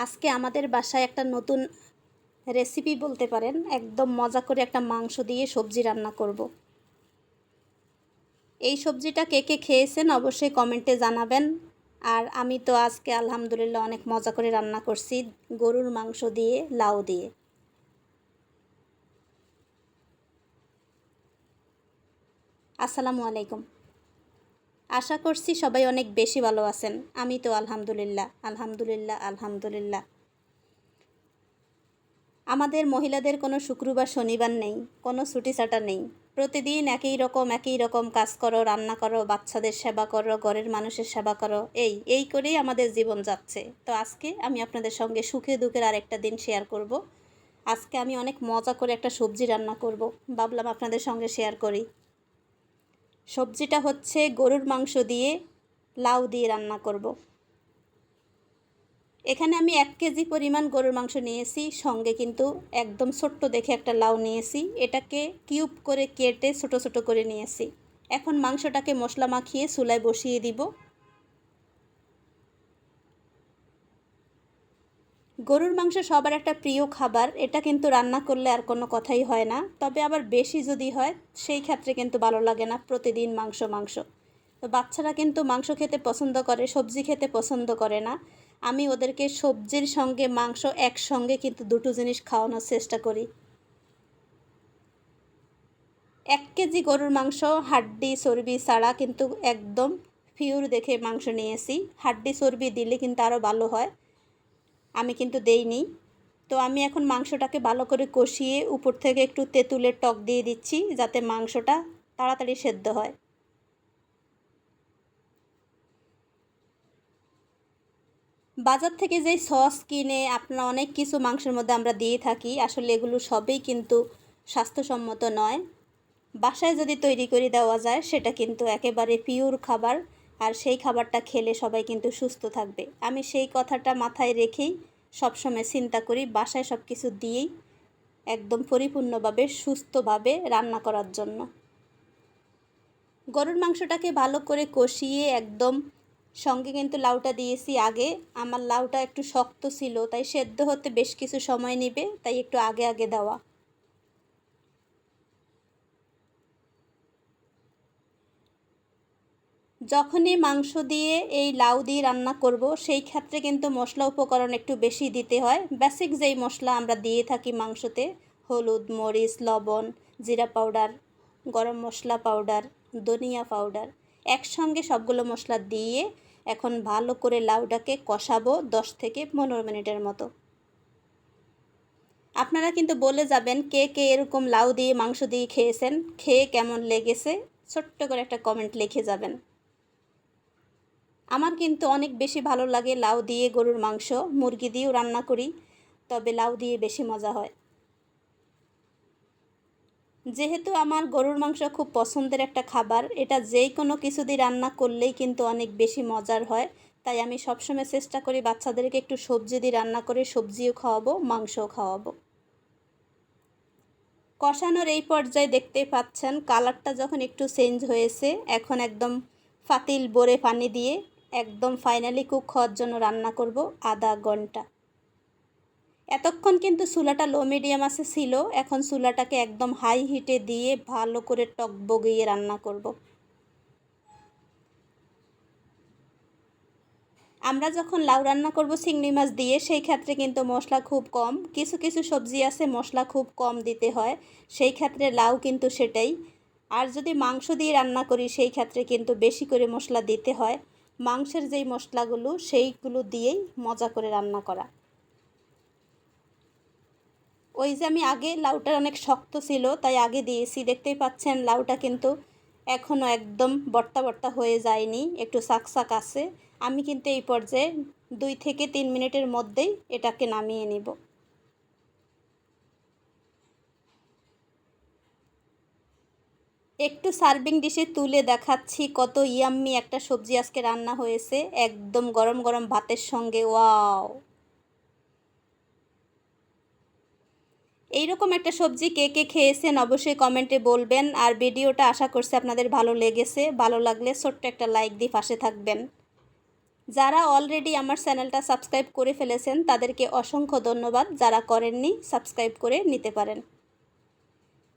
আজকে আমাদের বাসায় একটা নতুন রেসিপি বলতে পারেন, একদম মজা করে একটা মাংস দিয়ে সবজি রান্না করব। এই সবজিটা কে কে খেয়েছেন অবশ্যই কমেন্টে জানাবেন। আর আমি তো আজকে আলহামদুলিল্লাহ অনেক মজা করে রান্না করছি, গরুর মাংস দিয়ে লাউ দিয়ে। আসসালামু আলাইকুম। আশা করছি সবাই অনেক বেশি ভালো আছেন। আমি তো আলহামদুলিল্লাহ আলহামদুলিল্লাহ আলহামদুলিল্লাহ। আমাদের মহিলাদের কোনো শুক্রবার শনিবার নেই, কোনো ছুটি ছাটা নেই। প্রতিদিন একই রকম কাজ করো, রান্না করো, বাচ্চাদের সেবা করো, ঘরের মানুষের সেবা করো, এই করেই আমাদের জীবন যাচ্ছে। তো আজকে আমি আপনাদের সঙ্গে সুখে দুঃখের আরেকটা দিন শেয়ার করব। আজকে আমি অনেক মজা করে একটা সবজি রান্না করব, ভাবলাম আপনাদের সঙ্গে শেয়ার করি। সবজিটা হচ্ছে গরুর মাংস দিয়ে লাউ দিয়ে রান্না করব। এখানে আমি 1 কেজি পরিমাণ গরুর মাংস নিয়েছি, সঙ্গে কিন্তু একদম ছোট্ট দেখে একটা লাউ নিয়েছি। এটাকে কিউব করে কেটে ছোট ছোট করে নিয়েছি। এখন মাংসটাকে মশলা মাখিয়ে চুলায় বসিয়ে দিব। গরুর মাংস সবার একটা প্রিয় খাবার, এটা কিন্তু রান্না করলে আর কোনো কথাই হয় না। তবে আবার বেশি যদি হয় সেই ক্ষেত্রে কিন্তু ভালো লাগে না, প্রতিদিন মাংস মাংস। তো বাচ্চারা কিন্তু মাংস খেতে পছন্দ করে, সবজি খেতে পছন্দ করে না। আমি ওদেরকে সবজির সঙ্গে মাংস একসঙ্গে কিন্তু দুটো জিনিস খাওয়ানোর চেষ্টা করি। 1 কেজি গরুর মাংস হাড্ডি চর্বি ছাড়া কিন্তু একদম পিওর দেখে মাংস নিয়েছি। হাড্ডি চর্বি দিলে কিন্তু আরও ভালো হয়, আমি কিন্তু দেইনি। তো আমি এখন মাংসটাকে ভালো করে কষিয়ে উপর থেকে একটু তেঁতুলের টক দিয়ে দিচ্ছি, যাতে মাংসটা তাড়াতাড়ি সেদ্ধ হয়। বাজার থেকে যেই সস কিনে আপনারা অনেক কিছু মাংসের মধ্যে আমরা দিয়ে থাকি, আসলে এগুলো সবই কিন্তু স্বাস্থ্যসম্মত নয়। বাসায় যদি তৈরি করে দেওয়া যায় সেটা কিন্তু একেবারে পিওর খাবার, আর সেই খাবারটা খেলে সবাই কিন্তু সুস্থ থাকবে। আমি সেই কথাটা মাথায় রেখেই সবসময় চিন্তা করি বাসায় সব কিছু দিয়েই একদম পরিপূর্ণভাবে সুস্থভাবে রান্না করার জন্য। গরুর মাংসটাকে ভালো করে কষিয়ে একদম সঙ্গে কিন্তু লাউটা দিয়েছি আগে। আমার লাউটা একটু শক্ত ছিল, তাই সেদ্ধ হতে বেশ কিছু সময় নেবে, তাই একটু আগে আগে দেওয়া। যখনই মাংস দিয়ে এই লাউ দিয়ে রান্না করব সেই ক্ষেত্রে কিন্তু মশলা উপকরণ একটু বেশি দিতে হয়। বেসিক যেই মশলা আমরা দিয়ে থাকি মাংসতে, হলুদ, মরিচ, লবণ, জিরা পাউডার, গরম মশলা পাউডার, ধনিয়া পাউডার, একসঙ্গে সবগুলো মশলা দিয়ে এখন ভালো করে লাউটাকে কষাবো 10 থেকে 15 মিনিটের মতো। আপনারা কিন্তু বলে যাবেন কে কে এরকম লাউ দিয়ে মাংস দিয়ে খেয়েছেন, খেয়ে কেমন লেগেছে ছোট্ট করে একটা কমেন্ট লিখে যাবেন। আমার কিন্তু অনেক বেশি ভালো লাগে লাউ দিয়ে গরুর মাংস। মুরগি দিয়েও রান্না করি, তবে লাউ দিয়ে বেশি মজা হয়। যেহেতু আমার গরুর মাংস খুব পছন্দের একটা খাবার, এটা যেই কোনো কিছু দিয়ে রান্না করলেই কিন্তু অনেক বেশি মজার হয়। তাই আমি সবসময় চেষ্টা করি বাচ্চাদেরকে একটু সবজি দিয়ে রান্না করে সবজিও খাওয়াবো, মাংসও খাওয়াবো। কষানোর এই পর্যায়ে দেখতেই পাচ্ছেন কালারটা যখন একটু চেঞ্জ হয়েছে, এখন একদম পাতিল ভরে পানি দিয়ে একদম ফাইনালি কুক হওয়ার জন্য রান্না করব আধা ঘন্টা। এতক্ষণ কিন্তু চুলাটা লো মিডিয়াম আছে ছিল, এখন চুলাটাকে একদম হাই হিটে দিয়ে ভালো করে টকবগিয়ে রান্না করব। আমরা যখন লাউ রান্না করব চিংড়ি মাছ দিয়ে, সেই ক্ষেত্রে কিন্তু মশলা খুব কম। কিছু কিছু সবজি আছে মশলা খুব কম দিতে হয়, সেই ক্ষেত্রে লাউ কিন্তু সেটাই। আর যদি মাংস দিয়ে রান্না করি সেই ক্ষেত্রে কিন্তু বেশি করে মশলা দিতে হয়। মাংসের যেই মশলাগুলো সেইগুলো দিয়েই মজা করে রান্না করা। ওই যে আমি আগে লাউটা অনেক শক্ত ছিল তাই আগে দিয়েছি, দেখতেই পাচ্ছেন লাউটা কিন্তু এখনও একদম বর্তা বর্তা হয়ে যায়নি, একটু শাক আছে। আমি কিন্তু এই পর্যায়ে 2 থেকে 3 মিনিটের মধ্যেই এটাকে নামিয়ে নিব। একটু সার্ভিং ডিশে তুলে দেখাচ্ছি কত ইয়াম্মি একটা সবজি আজকে রান্না হয়েছে, একদম গরম গরম ভাতের সঙ্গে। ওয়াও, এইরকম একটা সবজি কে কে খেয়েছেন অবশ্যই কমেন্টে বলবেন। আর ভিডিওটা আশা করছি আপনাদের ভালো লেগেছে, ভালো লাগলে ছোট্ট একটা লাইক দিয়ে পাশে থাকবেন। যারা অলরেডি আমার চ্যানেলটা সাবস্ক্রাইব করে ফেলেছেন তাদেরকে অসংখ্য ধন্যবাদ, যারা করেননি সাবস্ক্রাইব করে নিতে পারেন।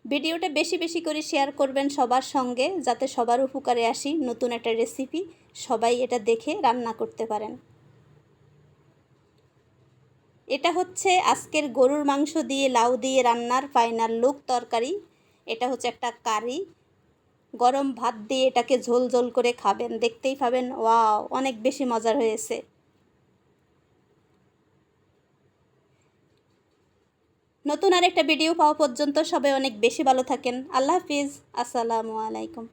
ভিডিওটা বেশি বেশি করে শেয়ার করবেন সবার সঙ্গে, যাতে সবার উপকারে আসি। নতুন একটা রেসিপি, সবাই এটা দেখে রান্না করতে পারেন। এটা হচ্ছে আজকের গরুর মাংস দিয়ে লাউ দিয়ে রান্নার ফাইনাল লুক তরকারি। এটা হচ্ছে একটা কারি। গরম ভাত দিয়ে এটাকে ঝোল ঝোল করে খাবেন, দেখতেই পাবেন ওয়াও, অনেক বেশি মজার হয়েছে। নতুন আরেকটা ভিডিও পাওয়া পর্যন্ত সবাই অনেক বেশি ভালো থাকেন। আল্লাহ হাফিজ, আসসালামু আলাইকুম।